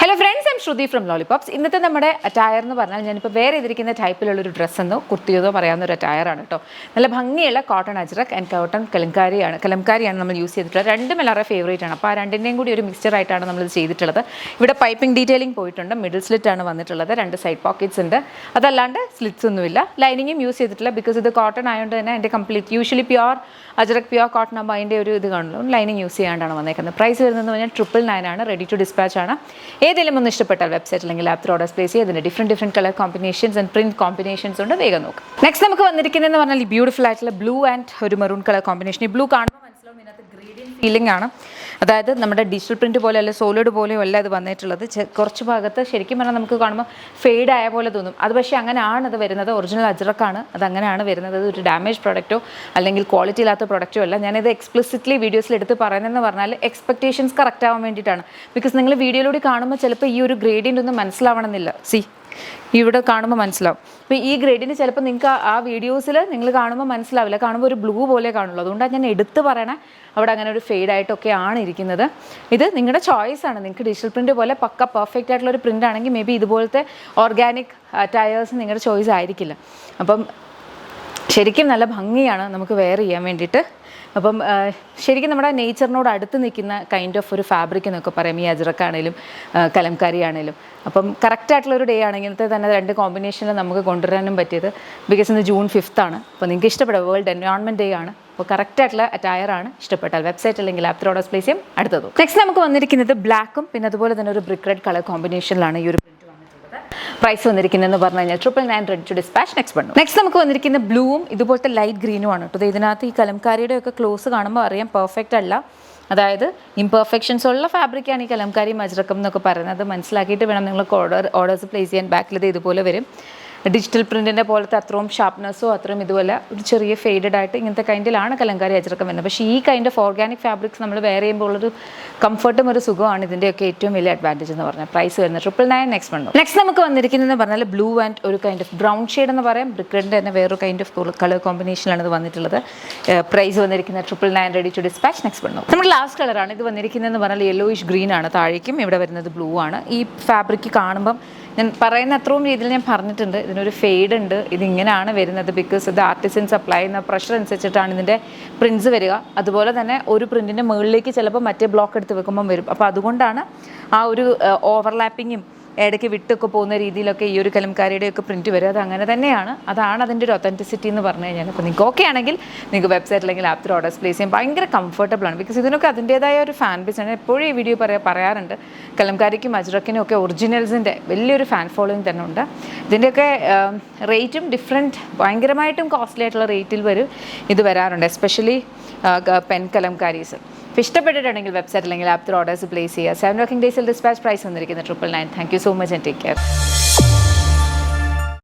Hello friends, I'm Shruti from Lollipops. ഇന്നത്തെ നമ്മുടെ attire എന്ന് പറഞ്ഞാൽ ഞാനിപ്പോൾ വേറെ ഇതിരിക്കുന്ന ടൈപ്പിലുള്ളൊരു ഡ്രസ്സെന്നോ കുർത്തിയതോ പറയാവുന്ന ഒരു അറ്റയറാണ് കേട്ടോ. നല്ല ഭംഗിയുള്ള കോട്ടൺ അജ്രക് ആൻഡ് കോട്ടൺ കലംകാരിയാണ് നമ്മൾ യൂസ് ചെയ്തിട്ടുള്ളത്. രണ്ടും എല്ലാവരുടെ ഫേവറേറ്റ് ആണ്. അപ്പോൾ ആ രണ്ടിൻ്റെയും കൂടി ഒരു മിക്സ്ചർ ആയിട്ടാണ് നമ്മൾ ചെയ്തിട്ടുള്ളത്. ഇവിടെ പൈപ്പിംഗ് ഡീറ്റെയിലിംഗ് പോയിട്ടുണ്ട്. മിഡിൽ സ്ലിറ്റ് ആണ് വന്നിട്ടുള്ളത്. 2 സൈഡ് പോക്കറ്റ്സ് ഉണ്ട്. അതല്ലാണ്ട് സ്ലിറ്റ്സ് ഒന്നുമില്ല. ലൈനിങ്ങും യൂസ് ചെയ്തിട്ടില്ല. ബിക്കോസ് ഇത് കോട്ടൺ ആയതുകൊണ്ട് തന്നെ എൻ്റെ complete usually pure ajrak pure cotton ആകുമ്പോൾ അതിൻ്റെ ഒരു ഇത് കാണുള്ളൂ. ലൈനിങ് യൂസ് ചെയ്യാണ്ടാണ് വന്നേക്കുന്നത്. പ്രൈസ് വരുന്നതെന്ന് പറഞ്ഞാൽ 999 ആണ്. റെഡി ടു ഡിസ്പാച്ച് ആണ്. ഏതെങ്കിലും ഒന്ന് ഇഷ്ടപ്പെട്ടാൽ വെബ്സൈറ്റ് അല്ലെങ്കിൽ ആപ്പ് ഓർഡർ പ്ലേസ് ചെയ്യുക. അതിൻ്റെ different colour combinations and print combinations ഉണ്ട്. വേഗം നോക്കാം. നെക്സ്റ്റ് നമുക്ക് വന്നിരിക്കുന്നതെന്ന് പറഞ്ഞാൽ ഈ ബ്യൂട്ടിഫുൾ ആയിട്ടുള്ള ബ്ലൂ ആൻഡ് ഒരു മെറൂൺ കളർ കോമ്പിനേഷൻ. ഈ ബ്ലൂ കാണുമ്പോൾ മനസ്സിലാവും ഇതിനകത്ത് ഗ്രേഡിയൻറ്റ് ഫീലിംഗ് ആണ്. അതായത് നമ്മുടെ ഡിജിറ്റൽ പ്രിൻറ്റ് പോലെ അല്ല സോളിഡ് പോലെയോ അല്ല ഇത് വന്നിട്ടുള്ളത്. കുറച്ച് ഭാഗത്ത് ശരിക്കും പറഞ്ഞാൽ നമുക്ക് കാണുമ്പോൾ ഫെയ്ഡ് ആയ പോലെ തോന്നും. അത് പക്ഷേ അങ്ങനെയാണ് അത് വരുന്നത്. ഒറിജിനൽ അജ്രക്കാണ് അത് അങ്ങനെയാണ് വരുന്നത്. അത് ഒരു ഡാമേജ് പ്രൊഡക്റ്റോ അല്ലെങ്കിൽ ക്വാളിറ്റി ഇല്ലാത്ത പ്രൊഡക്റ്റോ അല്ല. ഞാനിത് എക്സ്പ്ലിസിറ്റ്ലി വീഡിയോസിൽ എടുത്ത് പറയുന്നതെന്ന് പറഞ്ഞാൽ എക്സ്പെക്ടേഷൻസ് കറക്റ്റ് ആവാൻ വേണ്ടിയിട്ടാണ്. ബിക്കോസ് നിങ്ങൾ വീഡിയോയിലൂടെ കാണുമ്പോൾ ചിലപ്പോൾ ഈ ഒരു ഗ്രേഡിയൻ്റ് ഒന്നും മനസ്സിലാവണമെന്നില്ല. ഇവിടെ കാണുമ്പോൾ മനസ്സിലാവും. അപ്പോൾ ഈ ഗ്രേഡിന് ചിലപ്പോൾ നിങ്ങൾക്ക് ആ വീഡിയോസിൽ നിങ്ങൾ കാണുമ്പോൾ മനസ്സിലാവില്ല. കാണുമ്പോൾ ഒരു ബ്ലൂ പോലെ കാണുള്ളൂ. അതുകൊണ്ടാണ് ഞാൻ എടുത്ത് പറയണേ. അവിടെ അങ്ങനെ ഒരു ഫെയ്ഡായിട്ടൊക്കെ ആണ് ഇരിക്കുന്നത്. ഇത് നിങ്ങളുടെ ചോയ്സാണ്. നിങ്ങൾക്ക് ഡിജിറ്റൽ പ്രിൻറ്റ് പോലെ പക്ക പെർഫെക്റ്റ് ആയിട്ടുള്ള ഒരു പ്രിൻ്റ് ആണെങ്കിൽ മേ ബി ഇതുപോലത്തെ ഓർഗാനിക് ടയേഴ്സ് നിങ്ങളുടെ ചോയ്സ് ആയിരിക്കില്ല. അപ്പം ശരിക്കും നല്ല ഭംഗിയാണ് നമുക്ക് വെയർ ചെയ്യാൻ വേണ്ടിയിട്ട്. അപ്പം ശരിക്കും നമ്മുടെ നേച്ചറിനോട് അടുത്ത് നിൽക്കുന്ന കൈൻഡ് ഓഫ് ഒരു ഫാബ്രിക് എന്നൊക്കെ പറയാം. ഈ അജ്രക്കാണേലും കലംകാരി ആണേലും. അപ്പം കറക്റ്റായിട്ടുള്ളൊരു ഡേ ആണ് ഇങ്ങനത്തെ തന്നെ 2 കോമ്പിനേഷനിൽ നമുക്ക് കൊണ്ടുവരാനും പറ്റിയത്. ബിക്കോസ് ഇന്ന് June 5th ആണ്. അപ്പോൾ നിങ്ങൾക്ക് ഇഷ്ടപ്പെടുക വേൾഡ് എൻവയോൺമെൻറ്റ് ഡേ ആണ്. അപ്പോൾ കറക്റ്റായിട്ടുള്ള അറ്റയറാണ്. ഇഷ്ടപ്പെട്ടാൽ വെബ്സൈറ്റ് അല്ലെങ്കിൽ ആപ്പ് ഓർഡർ പ്ലേസ് ചെയ്യും. അടുത്തത് നെക്സ്റ്റ് നമുക്ക് വന്നിരിക്കുന്നത് ബ്ലാക്കും പിന്നെ അതുപോലെ തന്നെ ഒരു ബ്രിക്ക് റെഡ് കളർ കോമ്പിനേഷനിലാണ് ഈ ഒരു പ്രൈസ് വന്നിരിക്കുന്നതെന്ന് പറഞ്ഞു കഴിഞ്ഞാൽ 999 റെഡി ടു ഡിസ്പാച്ച്. നെക്സ്റ്റ് നമുക്ക് വന്നിരിക്കുന്ന ബ്ലൂവും ഇതുപോലത്തെ ലൈറ്റ് ഗ്രീനും ആണ് കേട്ടോ. ഇതിനകത്ത് ഈ കലംകാരിയുടെ ഒക്കെ ക്ലോസ് കാണുമ്പോൾ അറിയാം പെർഫെക്റ്റ് അല്ല. അതായത് ഇംപെർഫെക്ഷൻസ് ഉള്ള ഫാബ്രിക്കാണ് ഈ കലംകാരി അജ്രക്കം എന്നൊക്കെ പറയുന്നത്. മനസ്സിലാക്കിയിട്ട് വേണം നിങ്ങൾക്ക് ഓർഡേഴ്സ് പ്ലേസ് ചെയ്യാൻ. ബാക്കിൽ ഇതുപോലെ വരും. ഡിജിറ്റൽ പ്രിൻറ്റിൻ്റെ പോലത്തെ അത്രയും ഷാർപ്നെസ്സോ അത്രയും ഇതുപോലെ ഒരു ചെറിയ ഫെയ്ഡഡ് ആയിട്ട് ഇങ്ങനത്തെ കൈൻഡിലാണ് കലംകാരി അജ്രക്കം വരുന്നത്. പക്ഷേ ഈ കൈൻഡ് ഓഫ് ഓർഗാനിക് ഫാബ്രിക്സ് നമ്മൾ വെയർ ചെയ്യുമ്പോൾ ഉള്ളൊരു കംഫർട്ടും ഒരു സുഖമാണ് ഇതിൻ്റെയൊക്കെ ഏറ്റവും വലിയ അഡ്വാൻറ്റേജ് എന്ന് പറഞ്ഞാൽ. പ്രൈസ് വരുന്നത് 999. നെക്സ്റ്റ് നമുക്ക് വന്നിരിക്കുന്നതെന്ന് പറഞ്ഞാൽ ബ്ലൂ ആൻഡ് ഒരു കൈൻഡ് ഓഫ് ബ്രൗൺ ഷെയ്ഡ് എന്ന് പറയാം. ബ്രിക്ക് റെഡിൻ്റെ തന്നെ വേറൊരു കൈൻഡ് ഓഫ് കളർ കോമ്പിനേഷനിലാണ് ഇത് വന്നിട്ടുള്ളത്. പ്രൈസ് വന്നിരിക്കുന്നത് 999 റെഡി ടു ഡിസ്പാച്ച്. നമ്മുടെ ലാസ്റ്റ് കളറാണ് ഇത് വന്നിരിക്കുന്നതെന്ന് പറഞ്ഞാൽ യെല്ലോയിഷ് ഗ്രീൻ ആണ്. താഴേക്കും ഇവിടെ വരുന്നത് ബ്ലൂ ആണ്. ഈ ഫാബ്രിക് കാണുമ്പം ഞാൻ പറയുന്ന അത്രയും രീതിയിൽ ഞാൻ പറഞ്ഞിട്ടുണ്ട്. ഇതിനൊരു ഫെയ്ഡ് ഉണ്ട്. ഇതിങ്ങനെയാണ് വരുന്നത്. ബിക്കോസ് ഇത് ആർട്ടിസൻസ് അപ്ലൈ ചെയ്യുന്ന പ്രഷർ അനുസരിച്ചിട്ടാണ് ഇതിൻ്റെ പ്രിൻറ്റ്സ് വരിക. അതുപോലെ തന്നെ ഒരു പ്രിൻറ്റിൻ്റെ മുകളിലേക്ക് ചിലപ്പോൾ മറ്റേ ബ്ലോക്ക് എടുത്ത് വെക്കുമ്പം വരും. അപ്പോൾ അതുകൊണ്ടാണ് ആ ഒരു ഓവർലാപ്പിങ്ങും ഇടയ്ക്ക് വിട്ടൊക്കെ പോകുന്ന രീതിയിലൊക്കെ ഈ ഒരു കലംകാരിയുടെയൊക്കെ പ്രിൻറ്റ് വരും. അത് അങ്ങനെ തന്നെയാണ്. അതാണ് അതിൻ്റെ ഒരു ഒത്തൻറ്റിസിറ്റി എന്ന് പറഞ്ഞു കഴിഞ്ഞാൽ. അപ്പോൾ നിങ്ങൾക്ക് ഓക്കെ ആണെങ്കിൽ നിങ്ങൾക്ക് വെബ്സൈറ്റ് അല്ലെങ്കിൽ ആപ്പ് ഓർഡേഴ്സ് പ്ലേസ് ചെയ്യാൻ ഭയങ്കര കംഫർട്ടബിളാണ്. ബിക്കോസ് ഇതിനൊക്കെ അതിൻ്റേതായ ഒരു ഫാൻ ബേസ് ആണ്. എപ്പോഴും ഈ വീഡിയോ പറയാറുണ്ട്. കലംകാരിക്കും അജ്രക്കിനും ഒക്കെ ഒറിജിനൽസിൻ്റെ വലിയൊരു ഫാൻ ഫോളോയിങ് തന്നെ ഉണ്ട്. ഇതിൻ്റെയൊക്കെ റേറ്റും ഡിഫറെൻറ്റ് ഭയങ്കരമായിട്ടും കോസ്റ്റ്ലി ആയിട്ടുള്ള റേറ്റിൽ ഇത് വരാറുണ്ട്. Especially pen kalamkaris. അപ്പോൾ ഇഷ്ടപ്പെട്ടിട്ടുണ്ടെങ്കിൽ വെബ്സൈറ്റ് അല്ലെങ്കിൽ ആപ്പ് ഓർഡേഴ്സ് പ്ലേസ് ചെയ്യുക. 7 വർക്കിംഗ് ഡേയ്സിൽ ഡിസ്പാച്ച്. പ്രൈസ് വന്നിരിക്കുന്നത് 999. Thank you so much and take care.